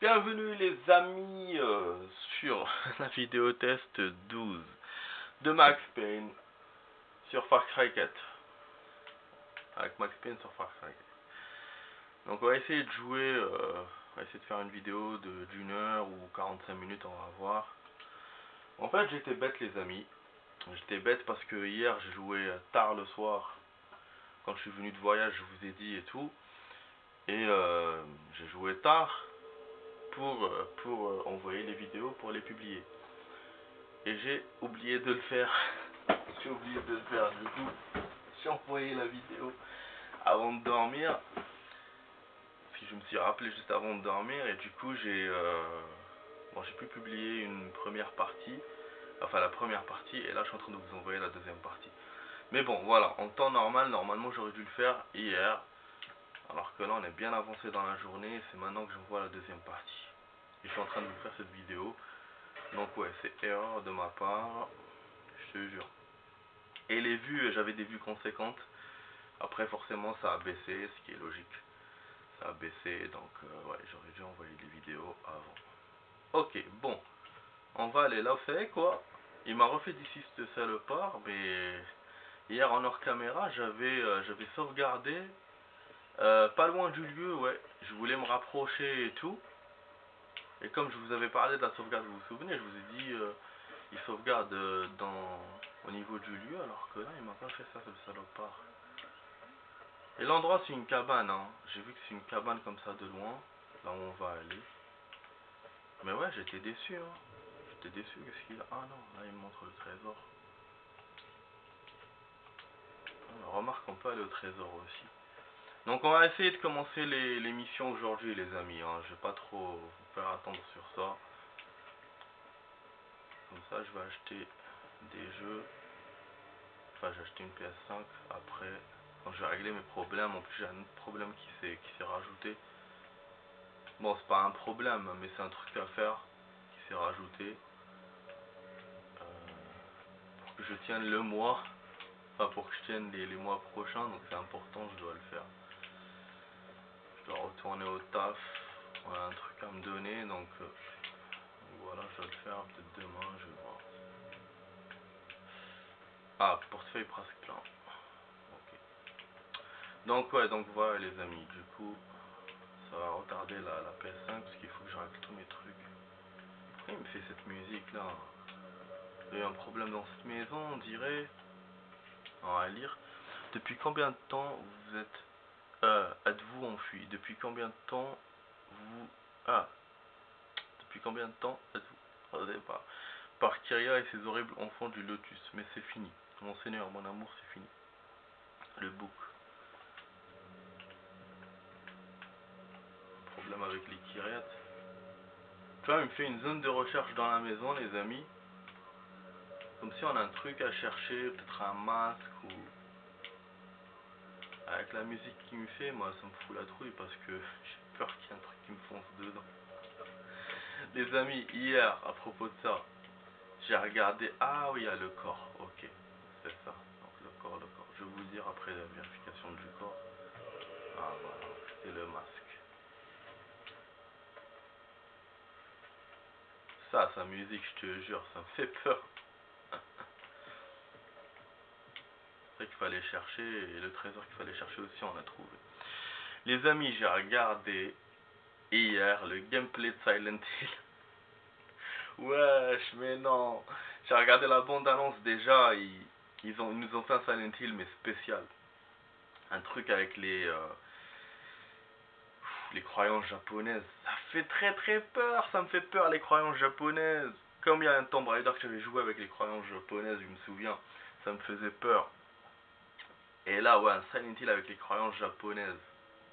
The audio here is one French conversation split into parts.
Bienvenue les amis sur la vidéo test 12 de Max Payne sur Far Cry 4. Avec Max Payne sur Far Cry 4. Donc on va essayer de jouer, on va essayer de faire une vidéo d'une heure ou 45 minutes, on va voir. En fait j'étais bête les amis. J'étais bête parce que hier j'ai joué tard le soir. Quand je suis venu de voyage je vous ai dit et tout. Et j'ai joué tard pour envoyer les vidéos, pour les publier. Et j'ai oublié de le faire. J'ai oublié de le faire. Du coup, j'ai envoyé la vidéo avant de dormir. Parce que je me suis rappelé juste avant de dormir. Et du coup, j'ai pu publier une première partie. Enfin, la première partie. Et là, je suis en train de vous envoyer la deuxième partie. Mais bon, voilà. En temps normal, normalement, j'aurais dû le faire hier. Alors que là, on est bien avancé dans la journée. C'est maintenant que j'envoie la deuxième partie. Et je suis en train de vous faire cette vidéo. Donc ouais, c'est erreur de ma part, je te jure. Et les vues, j'avais des vues conséquentes. Après forcément ça a baissé, ce qui est logique. Ça a baissé, donc ouais, j'aurais dû envoyer des vidéos avant. Ok, bon. On va aller là, vous savez quoi? Il m'a refait d'ici ce salopard, mais hier en hors caméra, j'avais sauvegardé pas loin du lieu, ouais. Je voulais me rapprocher et tout. Et comme je vous avais parlé de la sauvegarde, vous vous souvenez, je vous ai dit, il sauvegarde au niveau du lieu, alors que là, il m'a pas fait ça, ce salopard. Et l'endroit, c'est une cabane, hein. J'ai vu que c'est une cabane comme ça de loin, là où on va aller. Mais ouais, j'étais déçu, hein. J'étais déçu, qu'est-ce qu'il a? Ah non, là, il me montre le trésor. Remarque, on peut aller au trésor aussi. Donc, on va essayer de commencer les missions aujourd'hui, les amis, hein. Je vais pas trop vous faire attendre sur ça. Comme ça, je vais acheter des jeux. Enfin, j'ai acheté une PS5 après. Quand j'ai réglé mes problèmes, en plus j'ai un autre problème qui s'est rajouté. Bon, c'est pas un problème, mais c'est un truc à faire qui s'est rajouté. Pour que je tienne le mois. Enfin, pour que je tienne les mois prochains, donc c'est important, je dois le faire. Je dois retourner au taf. On a un truc à me donner, donc voilà, je dois le faire peut-être demain, je vais voir. Ah, portefeuille presque plein. Ok. Donc ouais, donc voilà les amis, du coup, ça va retarder la PS5 parce qu'il faut que je règle tous mes trucs. Pourquoi il me fait cette musique là? Il y a eu un problème dans cette maison, on dirait. On va lire. Depuis combien de temps vous êtes-vous enfui? Depuis combien de temps vous... Ah. Depuis combien de temps êtes-vous... Au départ. Par Kyria et ses horribles enfants du Lotus. Mais c'est fini. Mon seigneur, mon amour, c'est fini. Le book. Problème avec les Kyriates. Tu vois, il me fait une zone de recherche dans la maison, les amis. Comme si on a un truc à chercher, peut-être un masque ou... Avec la musique qu'il me fait, moi ça me fout la trouille parce que j'ai peur qu'il y ait un truc qui me fonce dedans. Les amis, hier, à propos de ça, j'ai regardé... Ah oui, il y a le corps, ok, c'est ça. Donc le corps. Je vais vous dire après la vérification du corps. Ah voilà, c'était le masque. Ça, sa musique, je te jure, ça me fait peur. C'est vrai qu'il fallait chercher, et le trésor qu'il fallait chercher aussi, on l'a trouvé. Les amis, j'ai regardé hier le gameplay de Silent Hill. Wesh, mais non. J'ai regardé la bande-annonce déjà, ils nous ont fait un Silent Hill, mais spécial. Un truc avec les croyances japonaises. Ça fait très très peur, ça me fait peur les croyances japonaises. Comme il y a un Tomb Raider que j'avais joué avec les croyances japonaises, je me souviens, ça me faisait peur. Et là, ouais, un Silent Hill avec les croyances japonaises.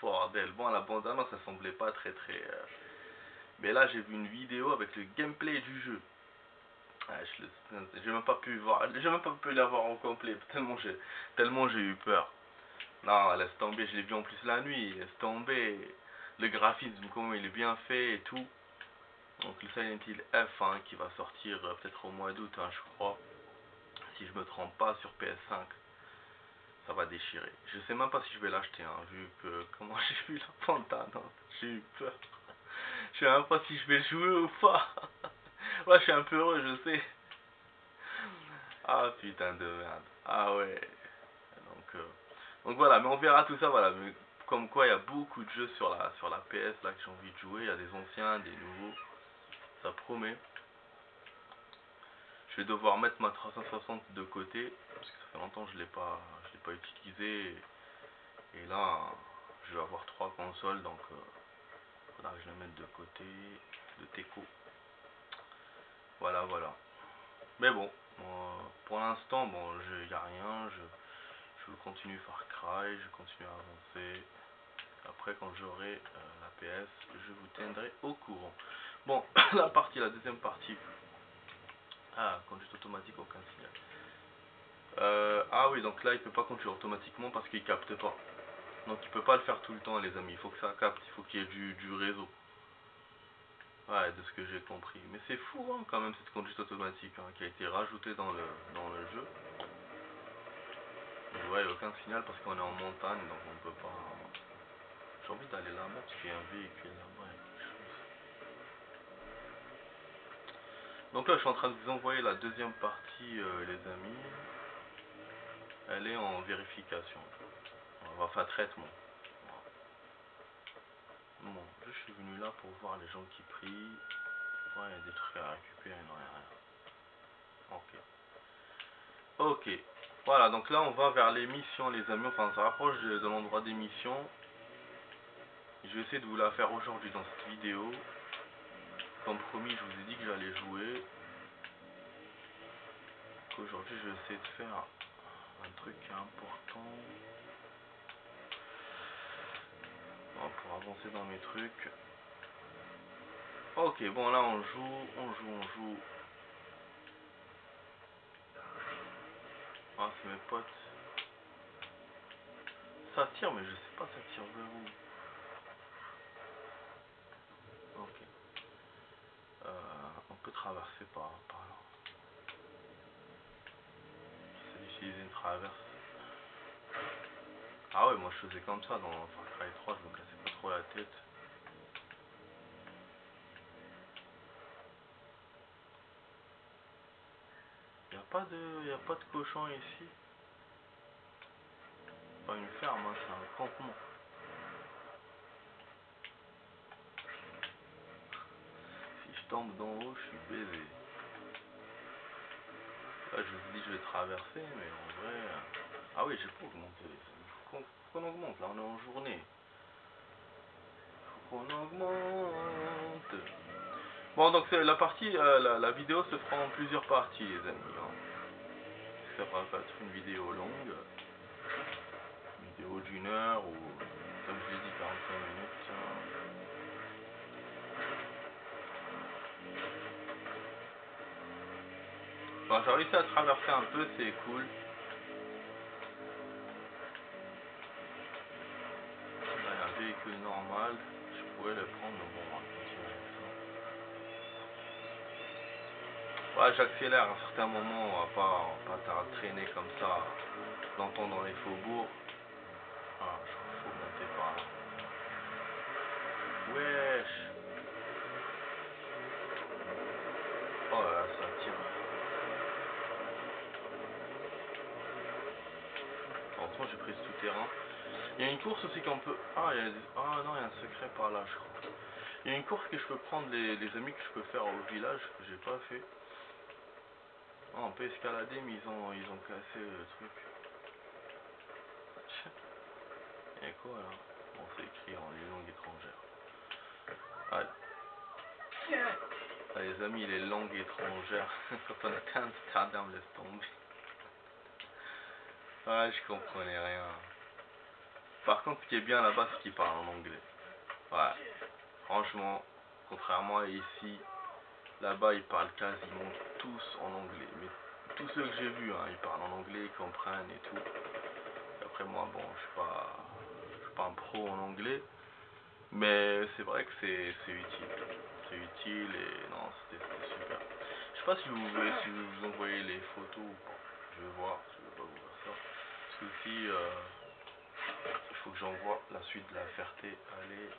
Bordel. Bon, la bande-annonce, ça semblait pas très très... Mais là, j'ai vu une vidéo avec le gameplay du jeu. Ah, j'ai même pas pu voir, j'ai même pas pu l'avoir en complet, tellement j'ai eu peur. Non, laisse tomber, je l'ai vu en plus la nuit, laisse tomber. Le graphisme, comment il est bien fait et tout. Donc le Silent Hill F hein, qui va sortir peut-être au mois d'août, hein, je crois. Si je me trompe pas, sur PS5. Ça va déchirer. Je sais même pas si je vais l'acheter, hein, vu que comment j'ai vu la bande-annonce, j'ai eu peur. Je sais même pas si je vais jouer ou pas. Ouais, je suis un peu heureux, je sais. Ah putain de merde. Ah ouais. Donc voilà, mais on verra tout ça, voilà. Mais comme quoi, il y a beaucoup de jeux sur la PS là que j'ai envie de jouer. Il y a des anciens, des nouveaux. Ça promet. Je vais devoir mettre ma 360 de côté parce que ça fait longtemps que je l'ai pas utilisé. Et là, je vais avoir 3 consoles, donc faudra que je la mette de côté, de Teco. Voilà, voilà. Mais bon, pour l'instant, bon, il n'y a rien. Je continue Far Cry, je continue à avancer. Après, quand j'aurai la PS, je vous tiendrai au courant. Bon, la deuxième partie. Ah, conduite automatique, aucun signal. Ah oui, donc là, il peut pas conduire automatiquement parce qu'il capte pas. Donc il peut pas le faire tout le temps, les amis. Il faut que ça capte, il faut qu'il y ait du réseau. Ouais, de ce que j'ai compris. Mais c'est fou, hein, quand même, cette conduite automatique hein, qui a été rajoutée dans le jeu. Et ouais, il n'y a aucun signal parce qu'on est en montagne, donc on peut pas... J'ai envie d'aller là-bas parce qu'il y a un véhicule là-bas, il y a quelque chose. Donc là, je suis en train de vous envoyer la deuxième partie, les amis. Elle est en vérification. Enfin, traitement. Bon, je suis venu là pour voir les gens qui prient. Ouais, il y a des trucs à récupérer, non, il n'y a rien. Ok. Ok. Voilà, donc là, on va vers les missions, les amis. Enfin, on se rapproche de l'endroit des missions. Je vais essayer de vous la faire aujourd'hui dans cette vidéo. Comme promis, je vous ai dit que j'allais jouer. Aujourd'hui, je vais essayer de faire un truc important. Bon, pour avancer dans mes trucs. Ok, bon là on joue. Ah, c'est mes potes. Ça tire, mais je sais pas ça tire vers où. Ok. On peut traverser par là. J'essaie d'utiliser une traverse. Ah ouais, moi je faisais comme ça dans Far Cry 3, je me cassais pas trop la tête. Y a pas de cochon ici. Pas une ferme, hein, c'est un campement. Si je tombe d'en haut, je suis baisé. Là, je vous dis je vais traverser, mais en vrai... Ah oui, j'ai pas augmenté. Faut qu'on augmente, là on est en journée. Faut qu'on augmente. Bon, donc la partie, la vidéo se fera en plusieurs parties, les amis. Hein. Ça va pas être une vidéo longue. Une vidéo d'une heure ou, comme je l'ai dit, 45 minutes. Bon, j'ai réussi à traverser un peu, c'est cool. Là, il y a un véhicule normal. Je pourrais le prendre, mais bon, on va continuer avec ça. Ouais, j'accélère à un certain moment, on va pas traîner comme ça longtemps dans les faubourgs. Ah, faut monter par là. Wesh! Oh là là, ça tire. Heureusement, j'ai pris ce souterrain. Il y a une course aussi qu'on peut... Ah, ah non, il y a un secret par là, je crois. Il y a une course que je peux prendre les amis que je peux faire au village, que j'ai pas fait. Ah, on peut escalader, mais ils ont cassé le truc. Il y a quoi là? Bon, c'est écrit en langue étrangère. Ah, ah, les amis, les langues étrangères. Quand on était à Amsterdam, laisse tomber. Ah, je comprenais rien. Par contre, ce qui est bien là-bas, c'est qu'ils parlent en anglais. Ouais, franchement, contrairement à ici, là-bas, ils parlent quasiment tous en anglais. Mais tous ceux que j'ai vus, hein, ils parlent en anglais, ils comprennent et tout. Et après, moi, bon, je suis pas un pro en anglais. Mais c'est vrai que c'est utile. C'est utile et non, c'était super. Je sais pas si vous voulez, si vous envoyez les photos ou pas. Je vais voir, je vais pas vous faire ça. Parce que aussi, il faut que j'envoie la suite de la Ferté. Allez.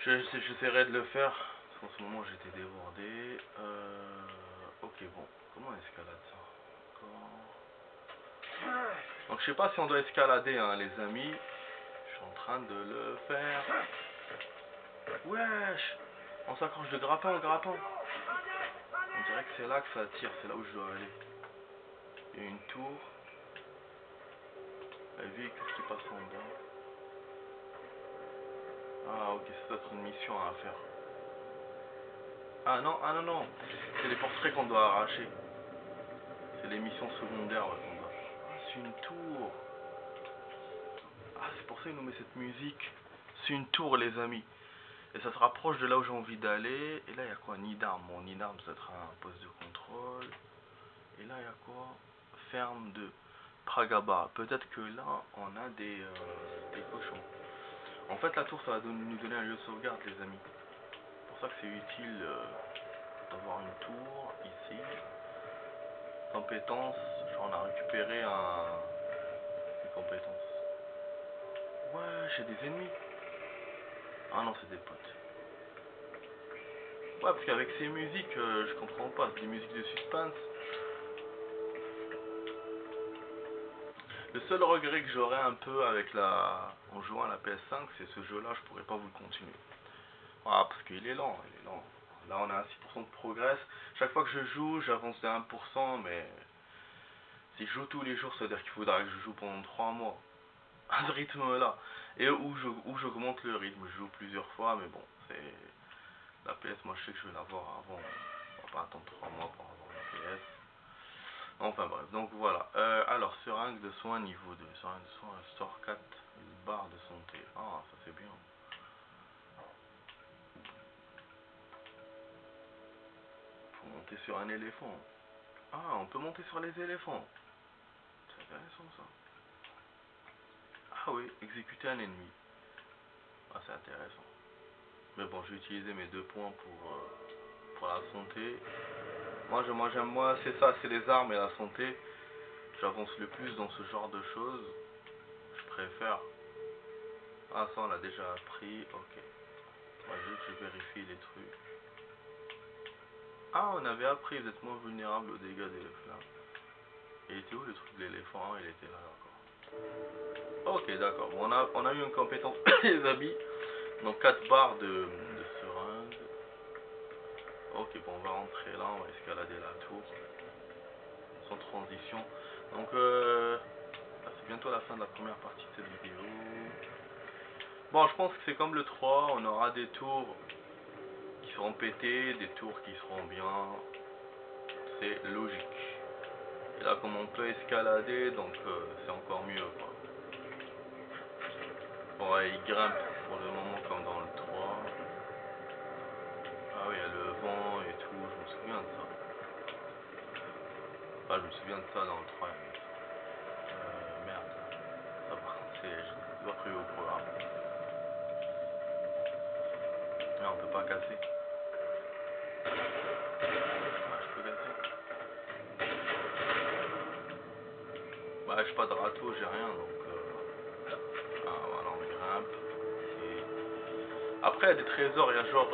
J'essaierai de le faire. Parce qu'en ce moment j'étais débordé. Ok, bon. Comment on escalade ça encore? Donc je sais pas si on doit escalader, hein, les amis. Je suis en train de le faire. Wesh! On s'accroche de grappin en grappin. On dirait que c'est là que ça tire, c'est là où je dois aller. Il y a une tour. La véhicule qui passe en bas. Ah ok, ça doit être une mission à faire. Ah non, non. C'est les portraits qu'on doit arracher. C'est les missions secondaires qu'on doit. Ah, c'est une tour. Ah, c'est pour ça qu'il nous met cette musique. C'est une tour, les amis. Et ça se rapproche de là où j'ai envie d'aller. Et là, il y a quoi? Nid d'armes. Bon, nid d'armes, ça sera un poste de contrôle. Et là, il y a quoi? Ferme de Pragaba. Peut-être que là, on a des cochons. En fait, la tour, ça va nous donner un lieu de sauvegarde, les amis. C'est pour ça que c'est utile d'avoir une tour ici. Compétences. On a récupéré des compétences. Ouais, j'ai des ennemis. Ah non, c'est des potes. Ouais, parce qu'avec ces musiques, je comprends pas. C'est des musiques de suspense. Le seul regret que j'aurais un peu avec en jouant à la PS5, c'est ce jeu-là, je pourrais pas vous le continuer. Ah, parce qu'il est lent, il est lent. Là, on a 6% de progrès. Chaque fois que je joue, j'avance de 1%, mais si je joue tous les jours, ça veut dire qu'il faudra que je joue pendant 3 mois. À ce rythme-là. Et où j'augmente le rythme. Je joue plusieurs fois, mais bon, c'est... La PS, moi, je sais que je vais l'avoir avant. On va pas attendre 3 mois pour avoir une PS. Enfin bref, donc voilà. Alors, seringue de soins niveau 2. Seringue de soins, sort 4. Barre de santé. Ah, ça c'est bien. Faut monter sur un éléphant. Ah, on peut monter sur les éléphants. C'est intéressant ça. Ah oui, exécuter un ennemi. Ah, c'est intéressant. Mais bon, je vais utiliser mes 2 points pour la santé. Moi, c'est ça, c'est les armes et la santé. J'avance le plus dans ce genre de choses. Je préfère. Ah, ça, on l'a déjà appris. Ok. Moi, je vérifie les trucs. Ah, on avait appris, vous êtes moins vulnérable aux dégâts des flammes. Il était où le truc de l'éléphant? Il était là, d'accord. Ok, d'accord. Bon, on a eu une compétence, les amis. Donc 4 barres de seringue. Ok, bon, on va rentrer là, on va escalader la tour. Sans transition. Donc, c'est bientôt la fin de la première partie de cette vidéo. Bon, je pense que c'est comme le 3, on aura des tours qui seront pétées, des tours qui seront bien. C'est logique. Et là, comme on peut escalader, donc c'est encore mieux, quoi. Bon, ouais, il grimpe pour le moment comme dans le 3. Ah oui, il y a le vent et tout, je me souviens de ça. Enfin, je me souviens de ça dans le 3. Merde. Ça par contre, c'est pas prévu au programme. Là, on peut pas casser. Ah, je peux casser. Bah, j'ai pas de râteau, j'ai rien, donc... Ah, voilà, on grimpe. Et... Après, il y a des trésors, il y a genre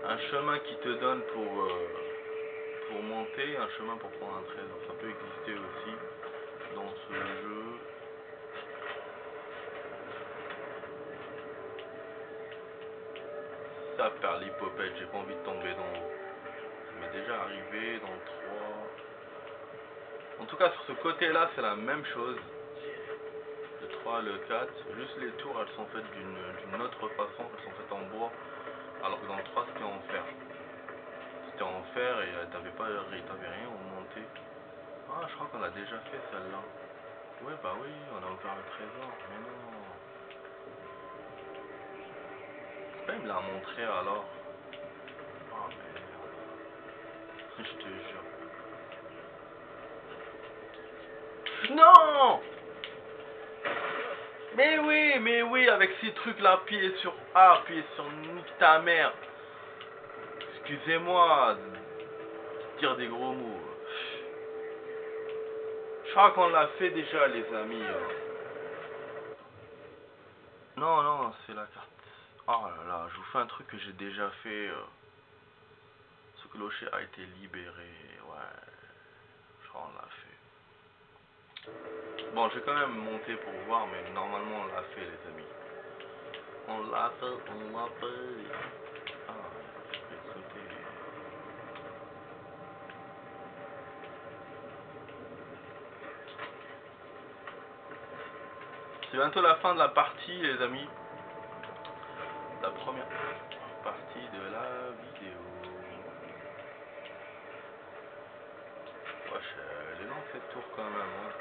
un chemin qui te donne pour monter, un chemin pour prendre un trésor. Ça peut exister aussi dans ce jeu. Ça perd l'hypopète, j'ai pas envie de tomber dans l'eau. Ça m'est déjà arrivé dans le 3. En tout cas, sur ce côté-là, c'est la même chose. Le 3, le 4. Juste les tours, elles sont faites d'une autre façon. Elles sont faites en bois. Alors que dans le 3, c'était en fer. C'était en fer et t'avais rien au monté. Ah, je crois qu'on a déjà fait celle-là. Ouais, bah oui, on a ouvert le trésor. Mais non. Pourquoi il me l'a montré alors? Ah merde. Je te jure. Non! Mais oui, avec ces trucs là, appuyer sur A, appuyer sur nique ta mère. Excusez-moi de dire des gros mots. Je crois qu'on l'a fait déjà, les amis. Non, non, c'est la carte. Oh là là, je vous fais un truc que j'ai déjà fait. Ce clocher a été libéré. Ouais, je crois qu'on l'a fait. Bon, je vais quand même monter pour voir, mais normalement on l'a fait, les amis. On l'a fait, on l'a fait. Ah, je vais sauter. C'est bientôt la fin de la partie, les amis. La première partie de la vidéo. Wesh, elle est longue cette tour quand même. Hein.